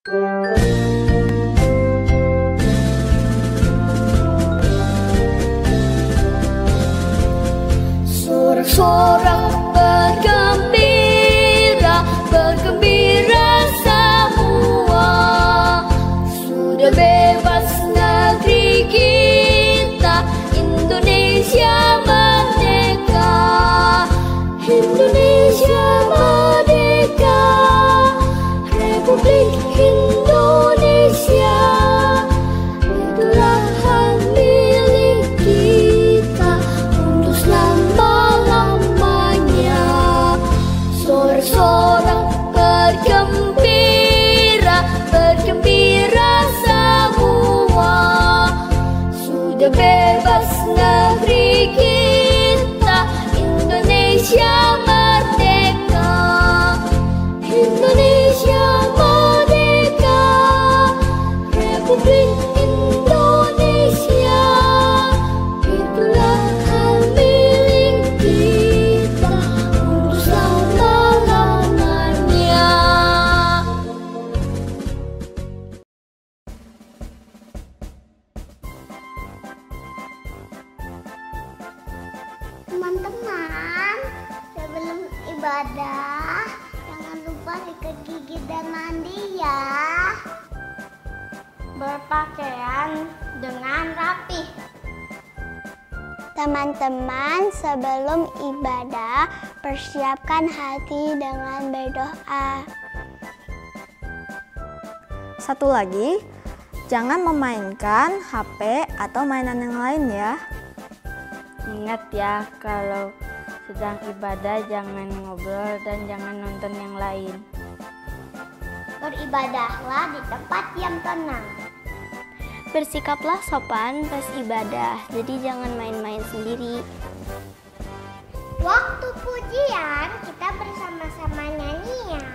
Sorak-sorak bergembira, bergembira semua. Sudah bebas negeri kita, Indonesia merdeka. Indonesia merdeka, Republik Indonesia. Itulah hak milik kita untuk selama-lamanya. Sorak-sorak bergembira, bergembira semua. Sudah bebas negeri kita, Indonesia merdeka. Indonesia merdeka, Republik Indonesia. Itulah hak milik kita untuk selama-lamanya. Teman-teman, sebelum ibadah, jangan lupa sikat gigi dan mandi ya. Berpakaian dengan rapi. Teman-teman, sebelum ibadah, persiapkan hati dengan berdoa. Satu lagi, jangan memainkan HP atau mainan yang lain ya. Ingat ya, kalau sedang ibadah jangan ngobrol dan jangan nonton yang lain. Beribadahlah di tempat yang tenang. Bersikaplah sopan pas ibadah, jadi jangan main-main sendiri. Waktu pujian kita bersama-sama nyanyi ya.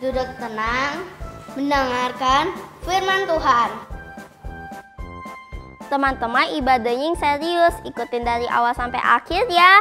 Duduk tenang, mendengarkan firman Tuhan. Teman-teman, ibadahnya yang serius, ikutin dari awal sampai akhir ya.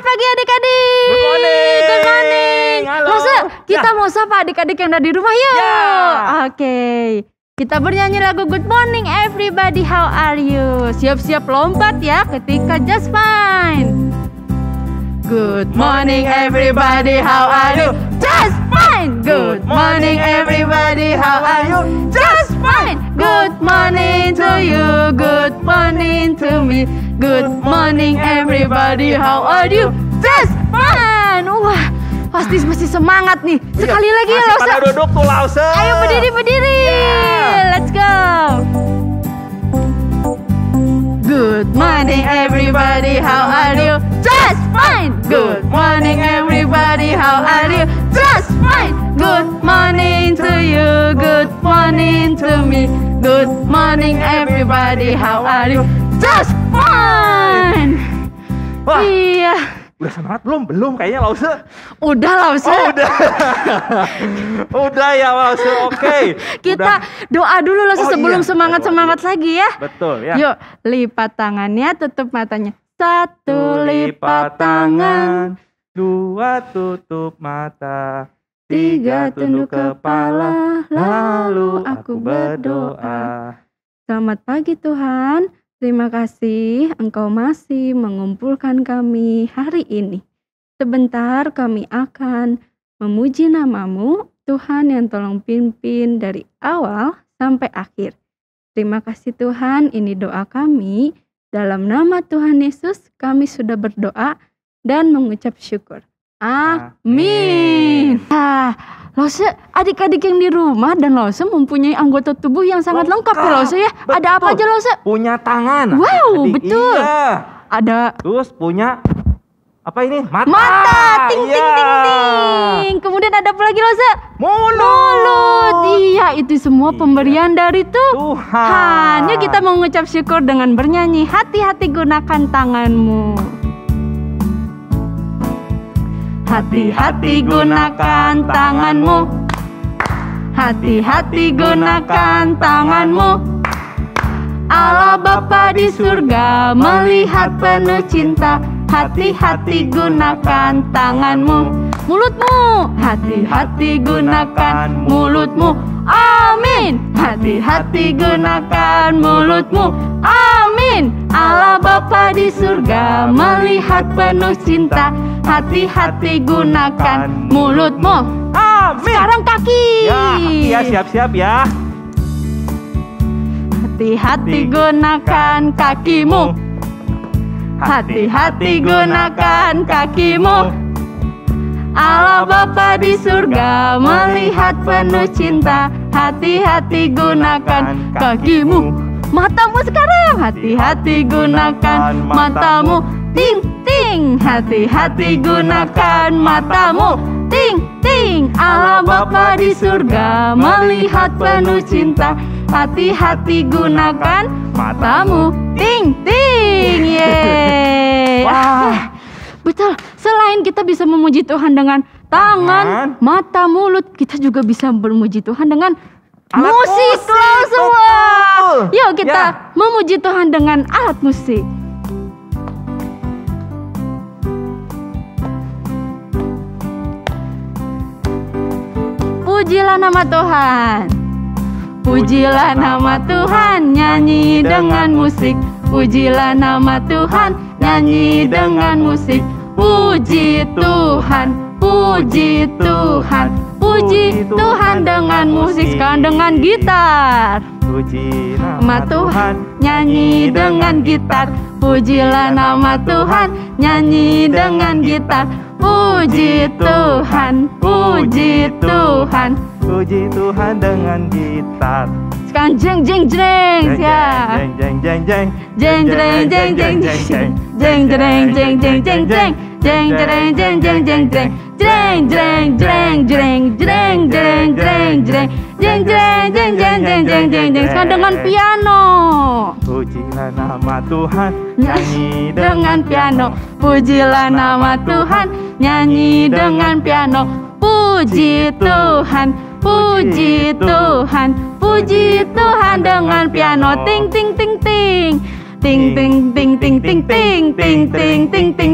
Selamat pagi adik-adik. Good morning. Good morning. Halo. Lose, kita Ya. mau sapa adik-adik yang ada di rumah yuk. Ya. Oke. Kita bernyanyi lagu Good Morning Everybody, How Are You? Siap-siap lompat ya ketika just fine. Good morning everybody, how are you? Just fine. Good morning everybody, how are you? Just fine. Good morning to you, good morning to me. Good morning everybody, how are you? Just fine. Wah, pasti masih semangat nih. Sekali lagi ya Masih Lause. pada duduk tuh Lause. Ayo berdiri. Let's go. Good morning everybody, how are you? Just fine. Good morning everybody, how are you? Just fine. Good morning to you, good morning to me. Good morning everybody, how are you? Just fine. Wah, Iya, udah semangat belum? Belum kayaknya Lause. udah Lause. Oh, udah. Udah ya Lause. Oke. Kita doa dulu Lause Oh, sebelum iya. semangat-semangat lagi ya. Betul ya. Yuk, lipat tangannya, tutup matanya. Satu lipat tangan, dua tutup mata, tiga tunduk kepala, lalu aku berdoa. Selamat pagi Tuhan, terima kasih Engkau masih mengumpulkan kami hari ini. Sebentar kami akan memuji nama-Mu, Tuhan yang tolong pimpin dari awal sampai akhir. Terima kasih Tuhan, ini doa kami. Dalam nama Tuhan Yesus kami sudah berdoa dan mengucap syukur. Amin. Nah, Lause, adik-adik yang di rumah dan Lause mempunyai anggota tubuh yang sangat lengkap ya Lause ya. Ada apa aja Lause? Punya tangan. Wow, Adik, betul. Iya. Ada Terus punya apa ini? Mata. mata, ting ting Iya. ting ting. Kemudian ada apa lagi Lause? Mulut. Mulut. Iya, itu semua Iya. pemberian dari Tuhan. Yuk kita mengucap syukur dengan bernyanyi. Hati-hati gunakan tanganmu. Hati-hati gunakan tanganmu. Hati-hati gunakan tanganmu. Allah Bapa di surga melihat penuh cinta. Hati-hati gunakan tanganmu. Mulutmu, hati-hati gunakan mulutmu. Amin. Hati-hati gunakan mulutmu. Amin. Allah Bapa di surga melihat penuh cinta. Hati-hati gunakan mulutmu. Amin. Sekarang kaki. Ya, siap-siap ya. Hati-hati gunakan kakimu. Hati-hati gunakan kakimu. Allah Bapa di surga melihat penuh cinta. Hati-hati gunakan kakimu. Matamu sekarang. Hati-hati gunakan matamu. Ting ting. Hati-hati gunakan matamu. Ting ting. Allah Bapa di surga melihat penuh cinta. Hati-hati gunakan matamu. Ting ting. Yeay. Wah. Betul. Selain kita bisa memuji Tuhan dengan tangan, mata, mulut, kita juga bisa memuji Tuhan dengan Alat musik musik, loh semua. betul. Yuk kita Ya. memuji Tuhan dengan alat musik. Pujilah nama Tuhan. Pujilah nama Tuhan, nyanyi dengan musik. Pujilah nama Tuhan, nyanyi dengan musik. Puji Tuhan, puji Tuhan, puji Tuhan dengan musik. Sekarang dengan gitar. Puji Nama Tuhan, nyanyi dengan gitar. Pujilah nama Tuhan, nyanyi dengan gitar. Puji Tuhan, puji Tuhan. Puji Tuhan dengan gitar. Sekarang jeng jeng jeng ya. Jeng jeng jeng jeng. Jeng jeng jeng jeng jeng. Jeng jeng jeng jeng jeng jeng. Jeng jeng jeng jeng jeng jeng. Jeng jeng jeng jeng jeng jeng jeng jeng. Jeng jeng jeng jeng jeng jeng jeng jeng. Sekarang dengan piano. Pujilah nama Tuhan, nyanyi Dengan piano. Pujilah nama Tuhan, nyanyi dengan piano. Puji Tuhan, puji Tuhan, puji Tuhan dengan piano. Ting ting ting ting. Ting ting ting ting ting ting ting ting ting ting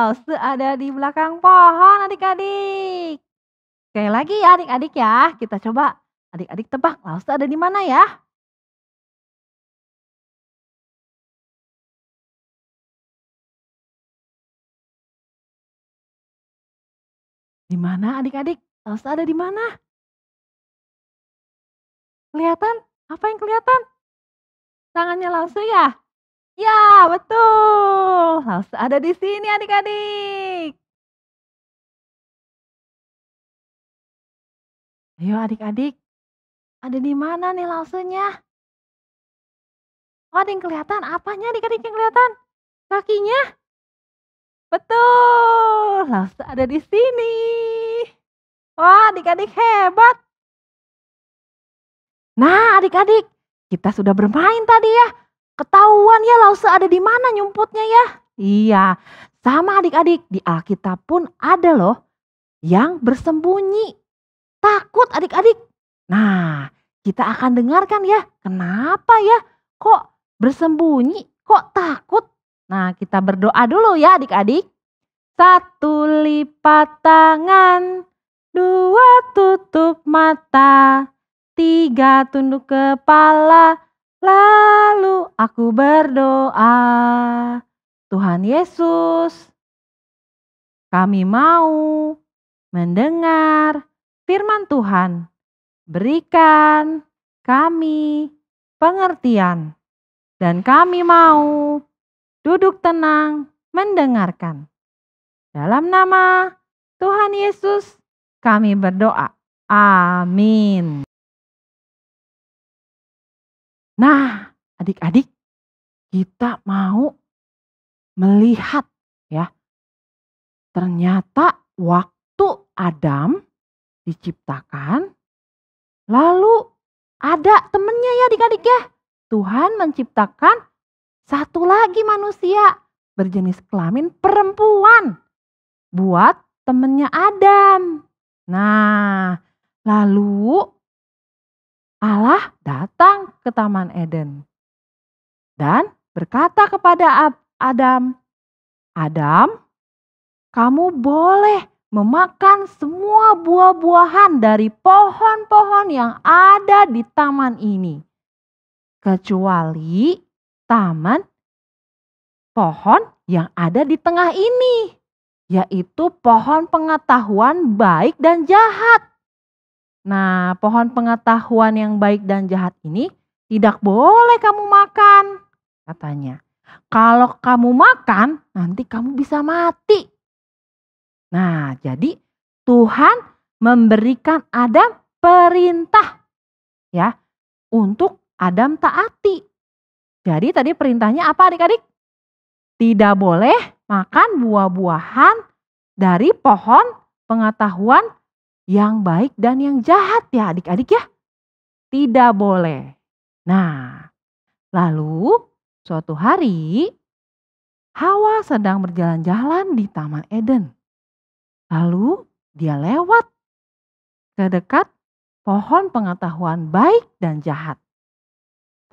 Lause ada di belakang pohon adik-adik. Sekali lagi ya adik-adik ya. Kita coba adik-adik tebak Lause ada di mana ya? Di mana adik-adik? Lause ada di mana? Kelihatan? Apa yang kelihatan? Tangannya Lause ya? Ya, betul. Lause ada di sini adik-adik. Ayo adik-adik, ada di mana nih Lausenya? Oh, ada yang kelihatan? Apanya adik-adik yang kelihatan? Kakinya? Betul, Lause ada di sini. Wah, adik-adik hebat. Nah, adik-adik, kita sudah bermain tadi ya. Ketahuan ya Lause ada di mana nyumputnya ya. Iya, sama adik-adik, di Alkitab pun ada loh yang bersembunyi. Takut adik-adik. Nah, kita akan dengarkan ya. Kenapa ya? Kok bersembunyi? Kok takut? Nah, kita berdoa dulu ya adik-adik. 1 lipat tangan, 2 tutup mata, 3 tunduk kepala, lalu aku berdoa. Tuhan Yesus, kami mau mendengar firman Tuhan. Berikan kami pengertian dan kami mau duduk tenang mendengarkan. Dalam nama Tuhan Yesus kami berdoa. Amin. Nah, adik-adik, kita mau melihat ya. Ternyata waktu Adam diciptakan, lalu ada temennya ya adik-adik ya. Tuhan menciptakan satu lagi manusia berjenis kelamin perempuan buat temennya Adam. Nah, lalu Allah datang ke Taman Eden dan berkata kepada Adam, Adam, kamu boleh memakan semua buah-buahan dari pohon-pohon yang ada di taman ini. Kecuali pohon yang ada di tengah ini, yaitu pohon pengetahuan baik dan jahat. Nah, pohon pengetahuan yang baik dan jahat ini tidak boleh kamu makan, katanya. Kalau kamu makan, nanti kamu bisa mati. Nah, jadi Tuhan memberikan Adam perintah ya untuk Adam taati. Jadi tadi perintahnya apa adik-adik? Tidak boleh makan buah-buahan dari pohon pengetahuan yang baik dan yang jahat ya adik-adik ya. Tidak boleh. Nah, lalu suatu hari Hawa sedang berjalan-jalan di Taman Eden. Lalu dia lewat ke dekat pohon pengetahuan baik dan jahat.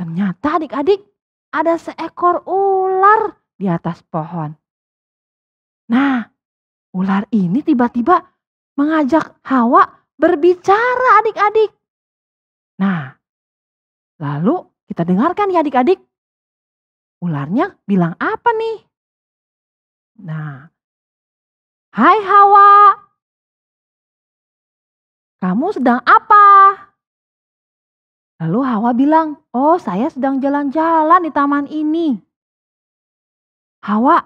Ternyata adik-adik ada seekor ular di atas pohon. Nah, ular ini tiba-tiba mengajak Hawa berbicara adik-adik. Nah, lalu kita dengarkan ya adik-adik. Ularnya bilang apa nih? Nah, hai Hawa, kamu sedang apa? Lalu Hawa bilang, oh saya sedang jalan-jalan di taman ini. Hawa,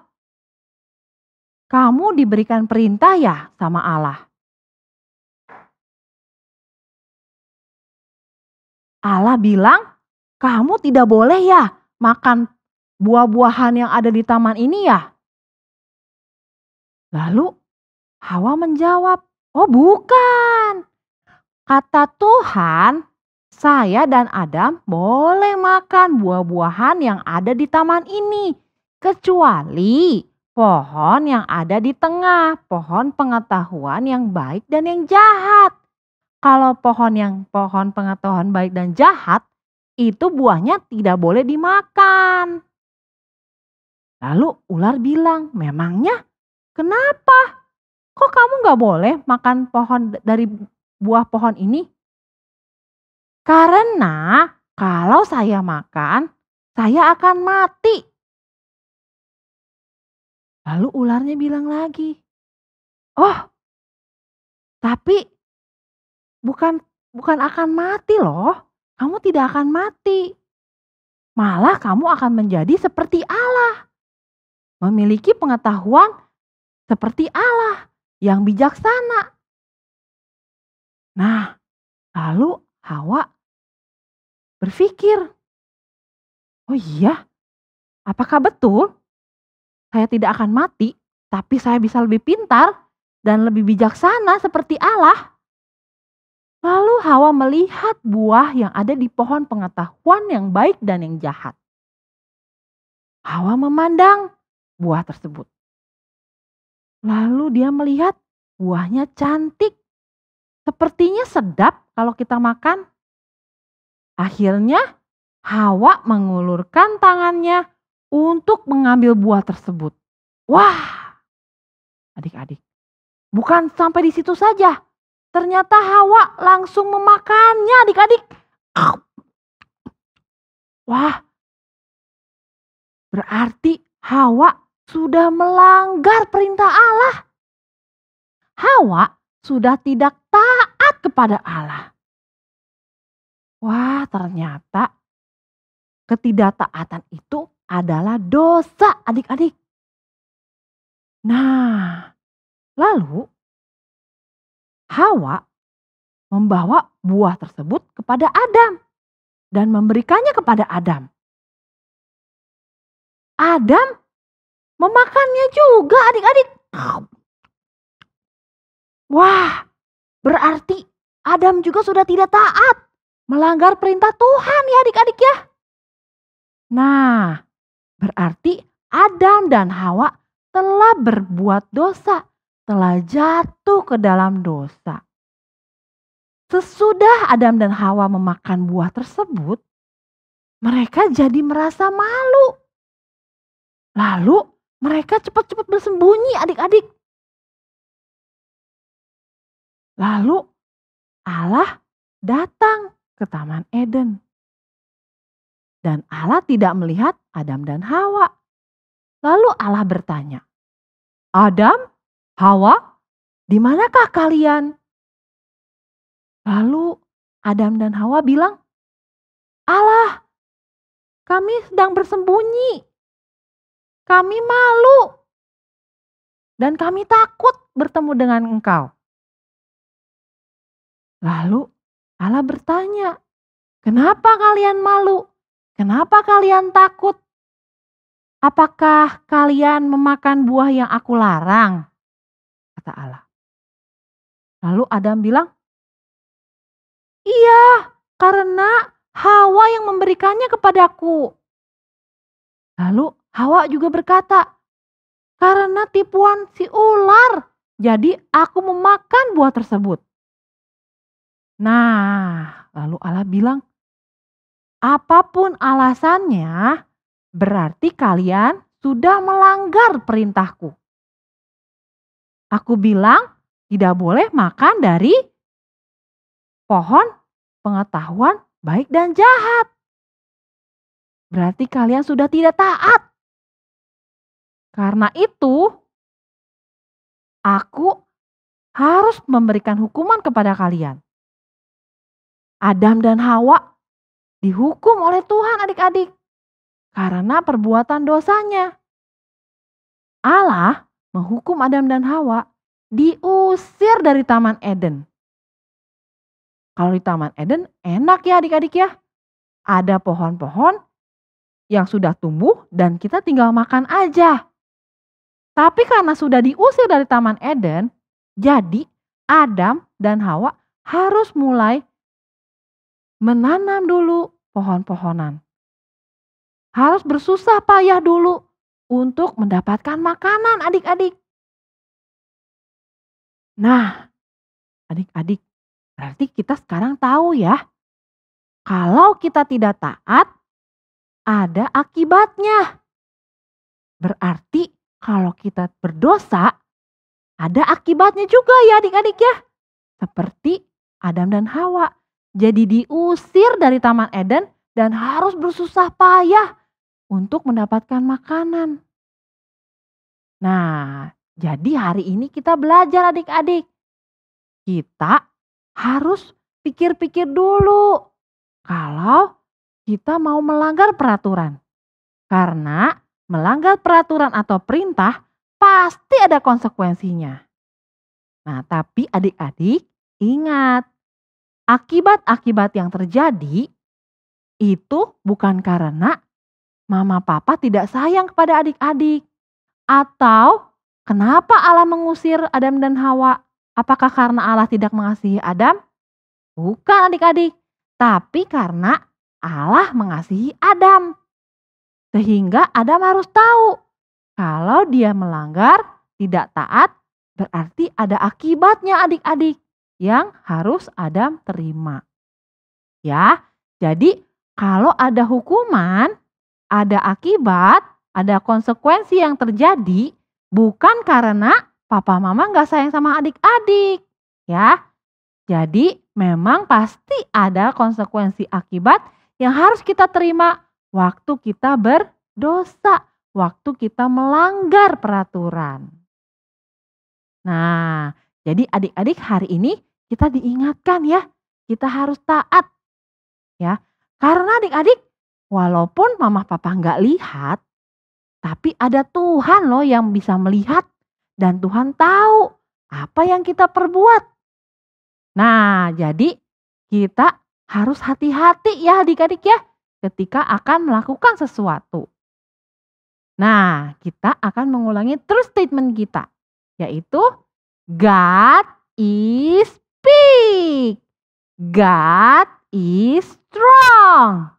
kamu diberikan perintah ya sama Allah? Allah bilang, kamu tidak boleh ya makan buah-buahan yang ada di taman ini ya? Lalu Hawa menjawab, oh bukan. Kata Tuhan, saya dan Adam boleh makan buah-buahan yang ada di taman ini. Kecuali pohon yang ada di tengah, pohon pengetahuan yang baik dan yang jahat. Kalau pohon pengetahuan baik dan jahat, itu buahnya tidak boleh dimakan. Lalu ular bilang, memangnya Kenapa? Kok kamu gak boleh makan dari buah pohon ini? Karena kalau saya makan, saya akan mati. Lalu ularnya bilang lagi, oh, tapi bukan akan mati loh. Kamu tidak akan mati. Malah kamu akan menjadi seperti Allah. Memiliki pengetahuan seperti Allah yang bijaksana. Nah, lalu Hawa berpikir, oh iya, apakah betul saya tidak akan mati, tapi saya bisa lebih pintar dan lebih bijaksana seperti Allah? Lalu Hawa melihat buah yang ada di pohon pengetahuan yang baik dan yang jahat. Hawa memandang buah tersebut. Lalu dia melihat buahnya cantik. Sepertinya sedap kalau kita makan. Akhirnya Hawa mengulurkan tangannya untuk mengambil buah tersebut. Wah, adik-adik, bukan sampai di situ saja. Ternyata Hawa langsung memakannya, adik-adik. Wah, berarti Hawa sudah melanggar perintah Allah. Hawa sudah tidak taat kepada Allah. Wah, ternyata ketidaktaatan itu adalah dosa, adik-adik. Nah, lalu Hawa membawa buah tersebut kepada Adam dan memberikannya kepada Adam. Adam memakannya juga, adik-adik. Wah, berarti Adam juga sudah tidak taat, melanggar perintah Tuhan ya adik-adik ya. Nah, berarti Adam dan Hawa telah berbuat dosa, telah jatuh ke dalam dosa. Sesudah Adam dan Hawa memakan buah tersebut, mereka jadi merasa malu. Lalu mereka cepat-cepat bersembunyi, adik-adik. Lalu Allah datang ke Taman Eden. Dan Allah tidak melihat Adam dan Hawa. Lalu Allah bertanya, Adam, Hawa, di manakah kalian? Lalu Adam dan Hawa bilang, Allah, kami sedang bersembunyi. Kami malu. Dan kami takut bertemu dengan engkau. Lalu Allah bertanya, kenapa kalian malu? Kenapa kalian takut? Apakah kalian memakan buah yang aku larang? Kata Allah. Lalu Adam bilang, iya, karena Hawa yang memberikannya kepadaku. Lalu Hawa juga berkata, karena tipuan si ular, jadi aku memakan buah tersebut. Nah, lalu Allah bilang, apapun alasannya, berarti kalian sudah melanggar perintahku. Aku bilang tidak boleh makan dari pohon pengetahuan baik dan jahat. Berarti kalian sudah tidak taat. Karena itu, aku harus memberikan hukuman kepada kalian. Adam dan Hawa dihukum oleh Tuhan adik-adik. Karena perbuatan dosanya. Allah menghukum Adam dan Hawa diusir dari Taman Eden. Kalau di Taman Eden enak ya adik-adik ya. Ada pohon-pohon yang sudah tumbuh dan kita tinggal makan aja. Tapi karena sudah diusir dari Taman Eden, jadi Adam dan Hawa harus mulai menanam dulu pohon-pohonan. Harus bersusah payah dulu untuk mendapatkan makanan adik-adik. Nah, adik-adik, berarti kita sekarang tahu ya, kalau kita tidak taat, ada akibatnya. Berarti kalau kita berdosa, ada akibatnya juga ya adik-adik ya. Seperti Adam dan Hawa. Jadi diusir dari Taman Eden dan harus bersusah payah untuk mendapatkan makanan. Nah, jadi hari ini kita belajar adik-adik. Kita harus pikir-pikir dulu kalau kita mau melanggar peraturan. Karena melanggar peraturan atau perintah pasti ada konsekuensinya. Nah, tapi adik-adik ingat, akibat-akibat yang terjadi itu bukan karena mama papa tidak sayang kepada adik-adik. Atau kenapa Allah mengusir Adam dan Hawa? Apakah karena Allah tidak mengasihi Adam? Bukan adik-adik, tapi karena Allah mengasihi Adam. Sehingga Adam harus tahu kalau dia melanggar, tidak taat, berarti ada akibatnya adik-adik yang harus Adam terima. Ya, jadi kalau ada hukuman, ada akibat, ada konsekuensi yang terjadi bukan karena papa mama gak sayang sama adik-adik. Ya, jadi memang pasti ada konsekuensi akibat yang harus kita terima waktu kita berdosa, waktu kita melanggar peraturan. Nah, jadi adik-adik hari ini kita diingatkan ya, kita harus taat. Ya, karena adik-adik walaupun mama papa gak lihat, tapi ada Tuhan loh yang bisa melihat dan Tuhan tahu apa yang kita perbuat. Nah, jadi kita harus hati-hati ya adik-adik ya ketika akan melakukan sesuatu. Nah, kita akan mengulangi true statement kita, yaitu God is big, God is strong,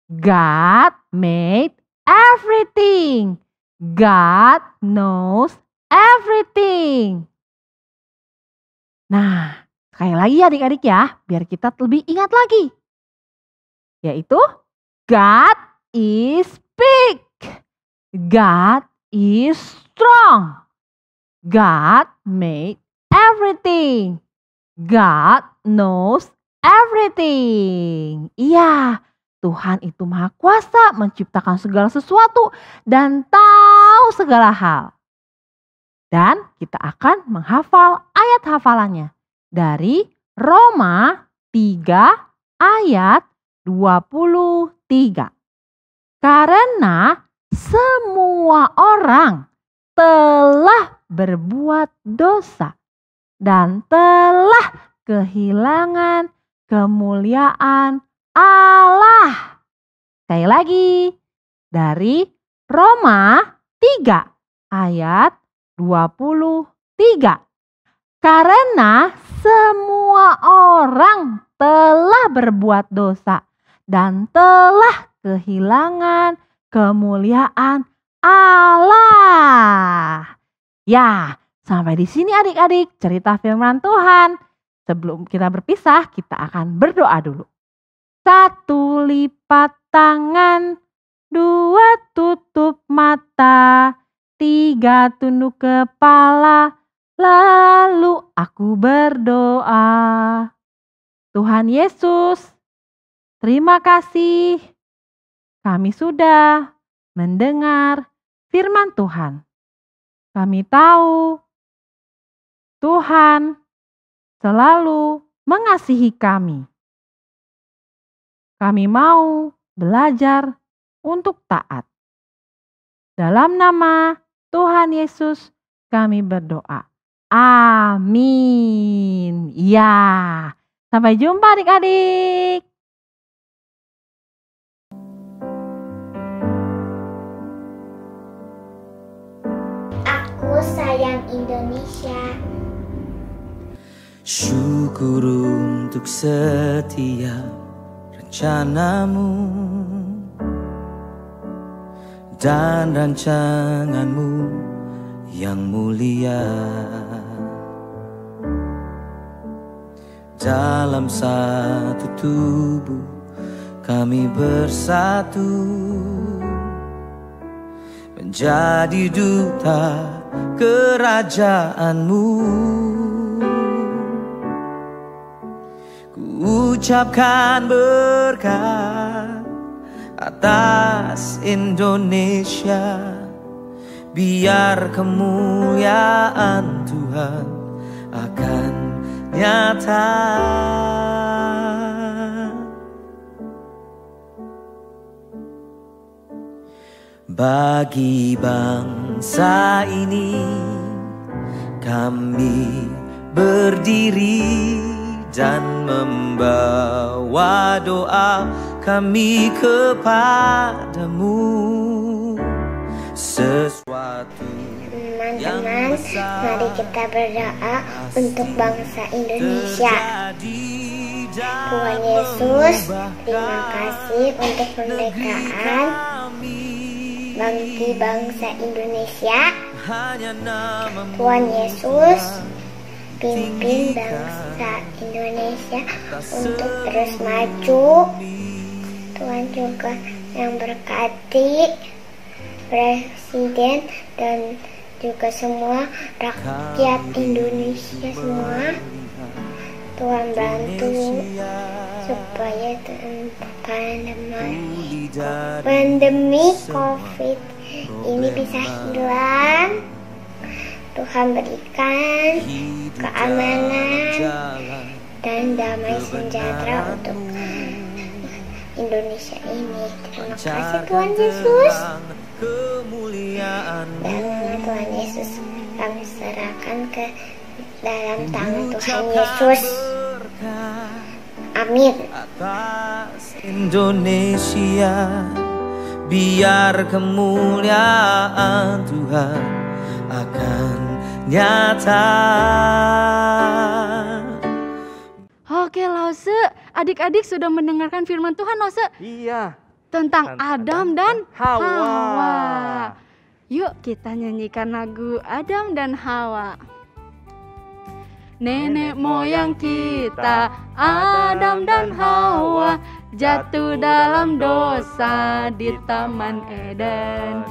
God made everything, God knows everything. Nah, sekali lagi adik-adik ya, biar kita lebih ingat lagi. Yaitu God is big, God is strong, God made everything, God knows everything. Iya, Tuhan itu maha kuasa menciptakan segala sesuatu dan tahu segala hal. Dan kita akan menghafal ayat hafalannya dari Roma 3 ayat 23. Karena semua orang telah berbuat dosa dan telah kehilangan kemuliaan Allah. Sekali lagi dari Roma 3 ayat 23. Karena semua orang telah berbuat dosa dan telah kehilangan kemuliaan Allah. Ya, sampai di sini adik-adik cerita firman Tuhan. Sebelum kita berpisah, kita akan berdoa dulu. 1 lipat tangan, 2 tutup mata, 3 tunduk kepala, lalu aku berdoa. Tuhan Yesus, terima kasih kami sudah mendengar firman Tuhan. Kami tahu Tuhan selalu mengasihi kami. Kami mau belajar untuk taat. Dalam nama Tuhan Yesus kami berdoa. Amin. Ya, sampai jumpa adik-adik. Aku sayang Indonesia. Syukur untuk setiap rencanamu dan rancanganmu yang mulia. Dalam satu tubuh kami bersatu menjadi duta kerajaanmu. Ku ucapkan berkat atas Indonesia, biar kemuliaan Tuhan akan nyata. Bagi bangsa ini kami berdiri dan membawa doa kami kepadamu. Sesuatu Teman-teman, mari kita berdoa untuk bangsa Indonesia. Tuhan Yesus, terima kasih untuk kemerdekaan bagi bangsa Indonesia. Tuhan Yesus, pimpin bangsa Indonesia untuk terus maju. Tuhan juga yang berkati Presiden dan juga semua rakyat Indonesia semua. Tuhan bantu supaya pandemi COVID ini bisa hilang. Tuhan berikan keamanan dan damai sejahtera untuk Indonesia ini. Terima kasih Tuhan Yesus. Dan Tuhan Yesus kami serahkan ke dalam tangan Tuhan Yesus. Amin. Atas Indonesia, biar kemuliaan Tuhan akan nyata. Oke Lause, adik-adik sudah mendengarkan firman Tuhan Lause? Iya. Tentang Adam dan Hawa. Yuk kita nyanyikan lagu Adam dan Hawa. Nenek moyang kita, Adam dan Hawa, jatuh dalam dosa di Taman Eden.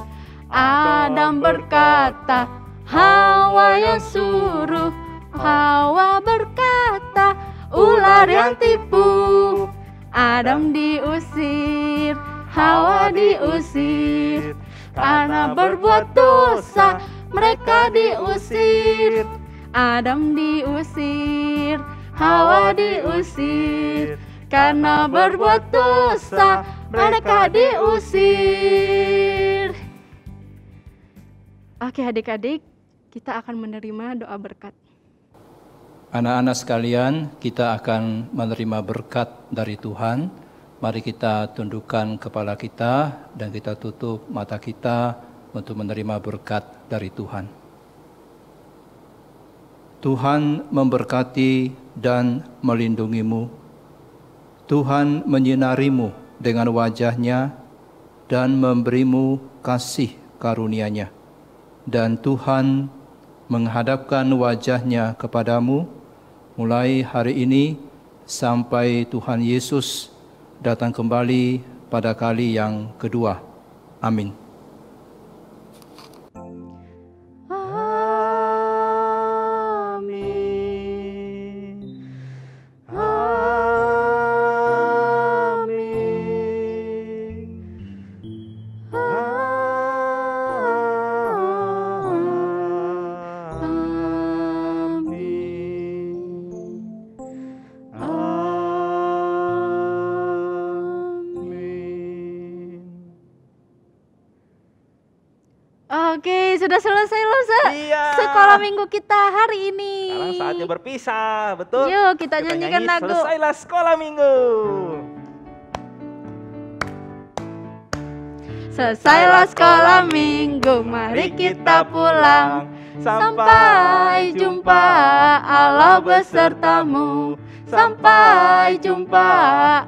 Adam berkata, Hawa yang suruh. Hawa berkata, ular yang tipu. Adam diusir, Hawa diusir. Karena berbuat dosa, mereka diusir. Adam diusir, Hawa diusir. Karena berbuat dosa, mereka diusir. Oke adik-adik, kita akan menerima doa berkat. Anak-anak sekalian, kita akan menerima berkat dari Tuhan. Mari kita tundukkan kepala kita dan kita tutup mata kita untuk menerima berkat dari Tuhan. Tuhan memberkati dan melindungimu. Tuhan menyinarimu dengan wajah-Nya dan memberimu kasih karunia-Nya. Dan Tuhan menghadapkan wajah-Nya kepadamu mulai hari ini sampai Tuhan Yesus datang kembali pada kali yang kedua. Amin. Oke, sudah selesai loh, Iya. sekolah minggu kita hari ini. Sekarang saatnya berpisah, betul? Yuk, kita nyanyikan lagu. Selesailah sekolah minggu. Selesailah sekolah minggu, mari kita pulang. Sampai jumpa, Allah besertamu. Sampai jumpa,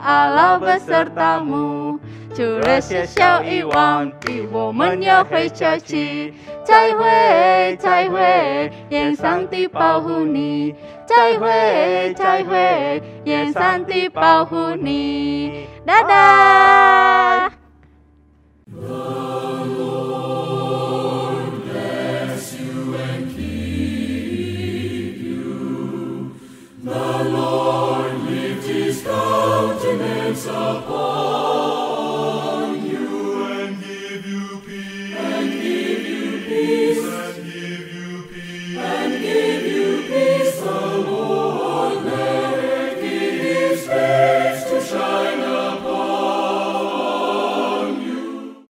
Allah besertamu。主日学校遗忘，比我们要会小气。再会，再会，愿上帝保护你。再会，再会，愿上帝保护你。大家。sekolah.